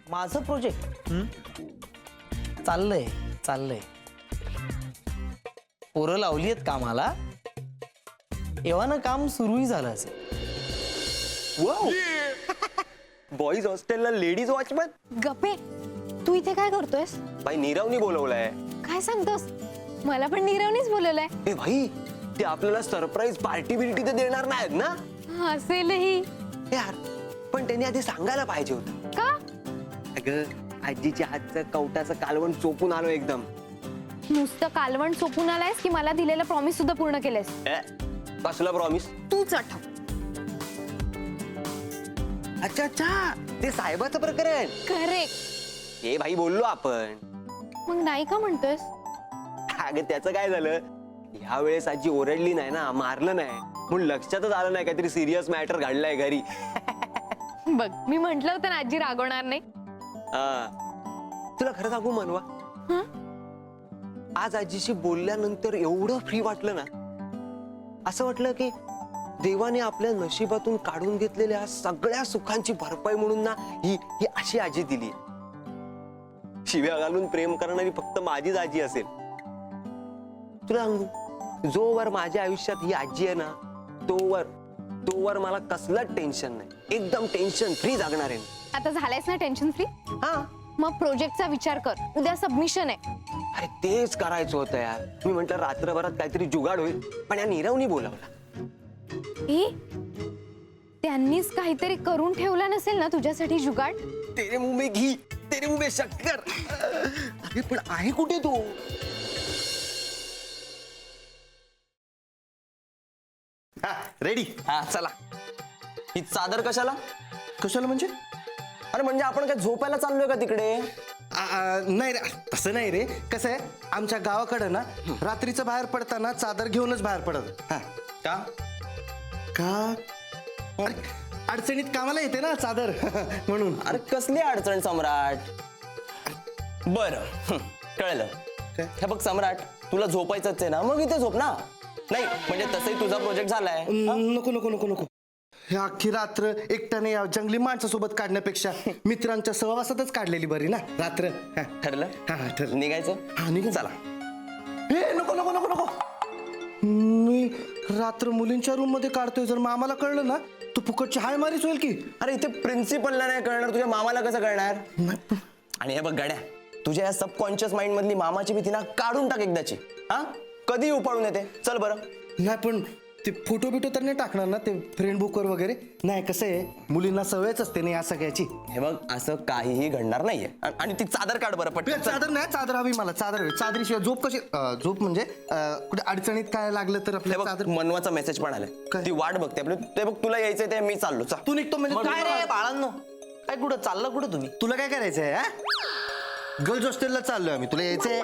माझं प्रोजेक्ट चाललंय चाललंय. पोरं लावली आहेत कामाला, एव्हाना काम सुरूही झालं असेल. बॉईज हॉस्टेलला लेडीज वॉचमन. गप्पे, तू इथे काय करतोयस? भाई नीरवनी बोलवलंय. काय सांगतोस? मला पण नीरवनीच बोलवलंय. ए भाई, ते आपल्याला सरप्राईज पार्टी बिर्टी तर देणार नाहीत ना? असेलही. यार पण त्यांनी आधी सांगायला पाहिजे होतं. का? अगं आजीच्या हातचं कवटाचं कालवण चोपून आलो एकदम. नुसतं कालवण सोपून आलायस की मला दिलेला प्रॉमिस सुद्धा पूर्ण केलंयस? कसला प्रॉमिस? तूच आठव. अच्छा अच्छा, ते साहेबाचं प्रकरण. करेक्ट. हे भाई बोललो आपण. मग नाही का म्हणतोयस? अगं त्याचं काय झालं, ह्या वेळेस आजी ओरडली नाही ना, मारलं नाही, म्हणून लक्षातच आलं नाही काहीतरी सिरियस मॅटर घडलाय घरी. बघ, मी म्हंटल होतं ना आजी रागवणार नाही. तुला खरं सांगू मनवा, आज आजीशी बोलल्यानंतर एवढं फ्री वाटलं ना, असं वाटलं की देवाने आपल्या नशिबातून काढून घेतलेल्या सगळ्या सुखांची भरपाई म्हणून ना ही ही अशी आजी दिली. शिव्या घालून प्रेम करणारी फक्त माझीच आजी असेल. तुला सांगू, जोवर माझ्या आयुष्यात ही आजी आहे ना, तोवर मला कसलंच टेन्शन नाही. एकदम टेन्शन फ्री जगणार आहे. आता झालायस ना टेन्शन फ्री? हा, मग प्रोजेक्टचा विचार कर. उद्या सबमिशन आहे. अरे तेच करायचं होतं यार. मी म्हंटल रात्रभरात काहीतरी जुगाड होईल, पण या नीरवनी बोलावला. त्यांनीच काहीतरी करून ठेवला नसेल ना तुझ्यासाठी जुगाड? तेरे मुंह में घी, तेरे मुंह में शक्कर. अरे पण आहे कुठे तू? रेडी. हा चला. ही चादर कशाला? कशाला म्हणजे? अरे म्हणजे आपण काय झोपायला चाललोय का तिकडे? नाही रे, तसं नाही रे. कसं आहे, आमच्या गावाकडे ना रात्रीचं बाहेर पडताना चादर घेऊनच बाहेर पडत. हा. का? का? अरे, अडचणीत कामाला येते ना चादर म्हणून. अरे कसली अडचण सम्राट? बर कळलं. हे बघ सम्राट, तुला झोपायचंच आहे ना, मग इथे झोप ना. नाही म्हणजे तसंही तुझा प्रोजेक्ट झालाय. नको नको नको नको. हे अख्खी रात्र एकट्याने या जंगली माणसासोबत काढण्यापेक्षा मित्रांच्या सहवासातच काढलेली बरी ना रात्र. हा. ठरलं? हा ठरलं. निघायचं? हा निघू. चला. हे नको नको नको नको. मी रात्र मुलींच्या रूम मध्ये काढतोय, जर मामाला कळलं ना तू फुकटची हाय मारीच होईल की. अरे इथे प्रिन्सिपलला नाही कळणार, तुझ्या मामाला कसं कळणार? आणि हे बघ गड्या, तुझ्या या सबकॉन्शियस माइंड मधली मामाची भीती ना काढून टाक एकदाची. हा कधी उपाडून येते. चल बरं. नाही पण ते फोटो बिटो तर नाही टाकणार ना ते फ्रेंड बुकवर वगैरे? नाही, कसं आहे, मुलींना सवयच असते ना या सगळ्याची. हे बघ असं काहीही घडणार नाहीये. आणि ती चादर काढ बरं पटकन. चादर नाही, चादर हवी मला. चादर हवी. चादरीशिवाय झोप कशी? झोप म्हणजे कुठे अडचणीत काय लागलं तर हे आपल्या बघ चादर. मनवाचा मेसेज पण आलाय. काय? ती वाट बघते आपली. ते बघ तुला यायचंय ते मी चाललो. चा तू निघतो म्हणजे काय रे बाळांनो, काय कुठं चाललं कुठं तुम्ही? तुला काय करायचंय? गर्ल्स हॉस्टेलला चाललोय आम्ही. तुला यायचंय?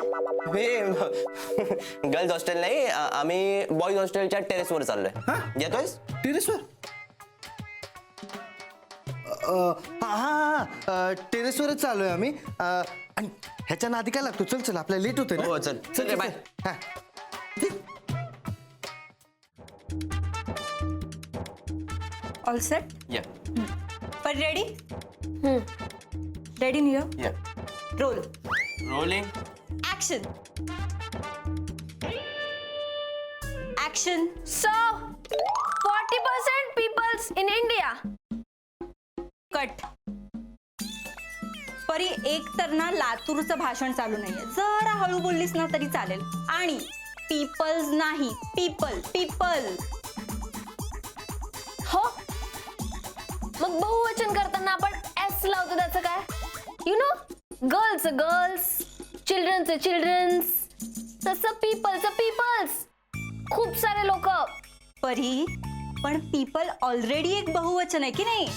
गर्ल्स हॉस्टेल नाही, आम्ही बॉईज हॉस्टेलच्या टेरेसवर चाललोय. येतोयस? टेरेसवर? हा टेरेसवरच चाललोय आम्ही. आणि ह्याच्या नादी काय लागतो? चल चल, आपल्याला लेट होतोय ना. हो चल चल रे, बाय. हा. All set? या But ready? Ready, Neo? या Roll. Rolling. Action. Action. So, 40% peoples in India. Cut. परी एक तर ना लातूरचं भाषण चालू नाहीये, जरा हळू बोललीस ना तरी चालेल. आणि पीपल्स नाही, पीपल पीपल. हो मग बहुवचन करताना आपण एस लावतो, त्याचं काय? यु नो, गर्ल्स गर्ल्स, चिल्ड्रनचे चिल्ड्रन्स, तसं पीपलचं पीपल्स. खूप सारे लोक. परी पण पीपल ऑलरेडी एक बहुवचन आहे की नाही?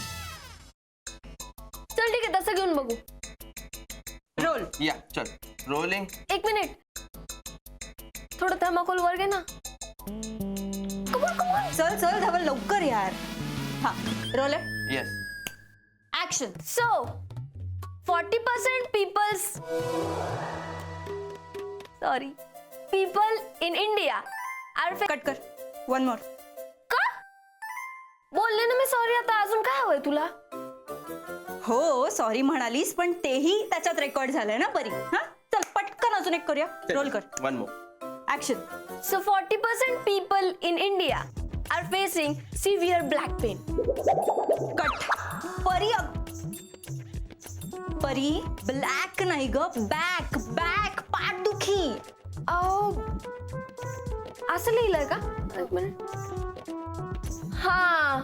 चल ठीक आहे, तसं घेऊन बघू. रोल. या चल रोलिंग. एक मिनिट, थोडं थर्माकोल वर घे ना. चल चल धवल लवकर यार. हा roll. Yes. Action. So, 40% peoples, sorry, people in India are cut कर. One more. का? बोलले ना मी सॉरी. आता अजून काय हवंय तुला? हो सॉरी म्हणालीस, पण तेही त्याच्यात रेकॉर्ड झालंय ना परी. हा चल पटकन अजून एक करूया. रोल कर. One more. Action. So 40% people in India are facing severe back pain. Cut. परी परी ब्लॅक नाही ग, बॅक बॅक पाठदुखी. असं लिहिलंय का? एक मिनिट. हा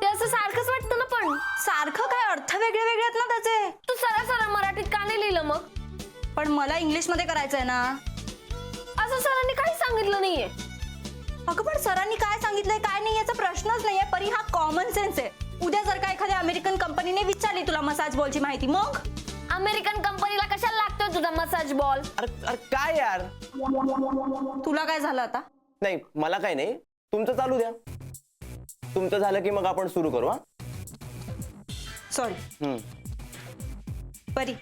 ते असं सारखंच वाटतं ना, पण सारखं काय अर्थ वेगळे वेगळे आहेत ना त्याचे. तू सरळ मराठीत का नाही लिहिलं मग? पण मला इंग्लिश मध्ये करायचंय ना. असं सरांनी काही सांगितलं नाहीये. अगं पण सरांनी काय सांगितलंय काय नाही याचा प्रश्नच नाहीये परी. हा कॉमन सेन्स आहे. उद्या जर का एखाद्या अमेरिकन कंपनीने विचारली तुला मसाज बॉलची माहिती, मग अमेरिकन कंपनीला कशाला लागतोय तुझा मसाज बॉल? अरे काय यार. तुला काय झालं आता? नाही मला काय नाही, तुमचं चालू द्या. तुमचं झालं की मग आपण सुरू करू. हा सॉरी परी,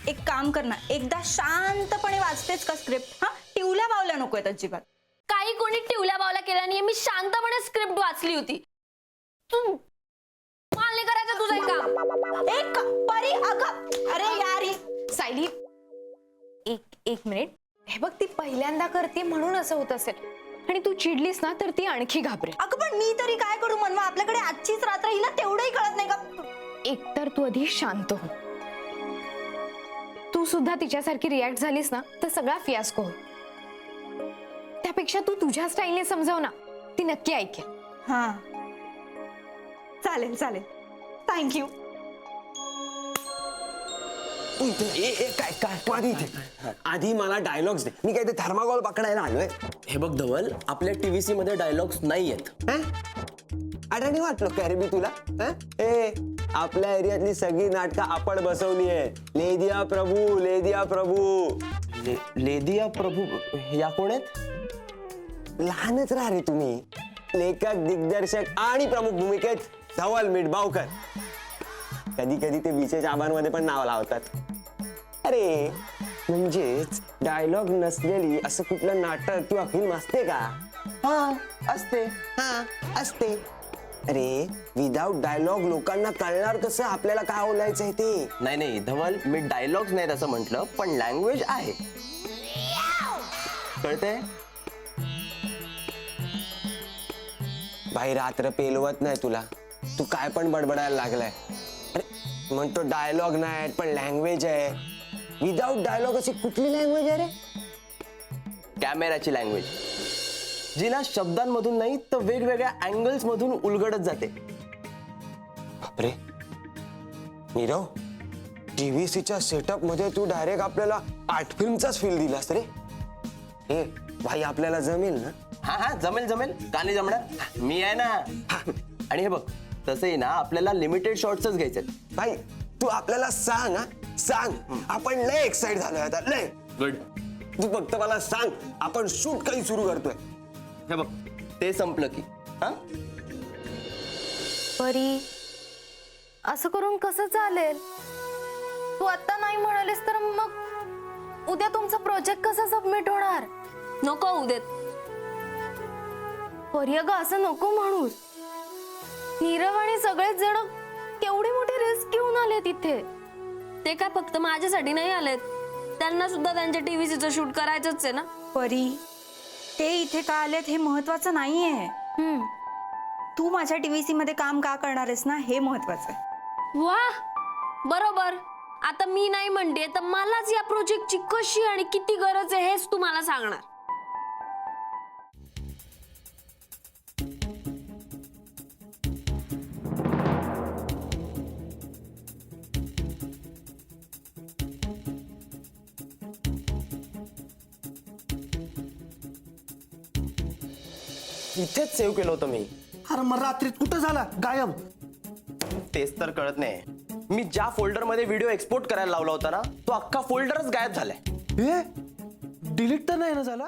एक काम कर ना, एकदा शांतपणे वाचतेच का स्क्रिप्ट? हा टिवल्या बावल्या नकोय अजिबात. काही कोणी टिवल्या बावल्या केल्या नाहीये. मी शांतपणे स्क्रिप्ट वाचली होती. तू मला नाही करायचं तुझं हे काम. एक परी अगं अरे यार सायली, एक मिनिट. हे बघ, ती पहिल्यांदा करते म्हणून असं होत असेल, आणि तू चिडलीस ना तर ती आणखी घाबरेल. अगं पण मी तरी काय करू मनवा, आपल्याकडे आजचीच रात्र, हिला तेवढंही कळत नाही का? एकतर तू आधी शांत हो. तू सुद्धा तिच्यासारखी रिॲक्ट झालीस ना तर सगळा फियास्को होईल. त्यापेक्षा तू तुझ्या स्टाईलने समजाव ना, ती नक्की ऐकेल. हा चालेल चालेल, थँक्यू. काय काय तू आधी मला डायलॉग्स दे. मी काय ते थर्माकॉल पकडायला आलोय? हे बघ धवल, आपल्या टीव्हीसी मध्ये डायलॉग्स नाही आहेत. अडाणी वाटलं काय रे मी तुला? ए आपल्या एरियातली सगळी नाटकं आपण बसवली आहे. ले दिया प्रभू, ले दिया प्रभू. लेदिया प्रभू या कोण आहेत? लहानच राहा रे तुम्ही. लेखक, दिग्दर्शक आणि प्रमुख भूमिकेत धवल मिठबावकर. कधी कधी ते विशेष आभांमध्ये पण नाव लावतात. अरे म्हणजेच डायलॉग नसलेली असं कुठलं नाटक किंवा फिल्म असते का? हा असते. हा असते. अरे विदाउट डायलॉग लोकांना कळणार कसं आपल्याला काय बोलायचंय ते? नाही धवल, मी डायलॉग्स नाहीत असं म्हटलं, पण लँग्वेज आहे. कळतंय? भाई रात्र पेलवत नाही तुला. तू काय पण बडबडायला लागलाय. अरे म्हणतो डायलॉग नाही पण लँग्वेज आहे. विदाउट डायलॉग अशी कुठली लँग्वेज आहे रे? कॅमेराची लँग्वेज, जी ना शब्दांमधून नाही तर वेगवेगळ्या अँगल्स मधून उलगडत जाते. बापरे नीरव, टीव्हीसीच्या सेटअप मध्ये तू डायरेक्ट आपल्याला आर्ट फिल्मचाच फील दिलास रे. हे भाई आपल्याला जमेल ना? हा जमेल का नाही जमणार? मी आहे ना. आणि हे बघ, तसंही ना आपल्याला लिमिटेड शॉट्सच घ्यायचे. भाई तू आपल्याला सांग. सांग, आपण लय एक्साइट झालोय आता, लय. गुड. तू फक्त मला सांग, आपण शूट काही सुरू करतोय. हे बघ, ते संपलं की हा परी, असं करून कसं चालेल? तू आता नाही म्हणालीस तर मग उद्या तुमचा प्रोजेक्ट कसा सबमिट होणार? नको होऊ देत. परी अगं असं नको म्हणूस. नीरव आणि सगळेच जण केवढी मोठी रिस्क घेऊन आले तिथे. ते काय फक्त माझ्यासाठी नाही आलेत, त्यांना सुद्धा त्यांच्या टीव्हीसीचं शूट करायचंच आहे ना. परी ते इथे का आलेत हे महत्वाचं नाहीये. तू माझ्या टीव्हीसी मध्ये काम का करणार आहेस ना, हे महत्वाचं आहे. वा बरोबर. आता मी नाही म्हणते तर मलाच या प्रोजेक्टची कशी आणि किती गरज आहे हेच तुम्हाला सांगणार. इथेच सेव्ह केलं होतं मी. अरे मग रात्रीत कुठं झाला गायब? तेच तर कळत नाही. मी ज्या फोल्डर मध्ये व्हिडिओ एक्सपोर्ट करायला लावला होता ना, तो अख्खा फोल्डरच गायब झालाय. हे डिलीट तर नाही ना झाला?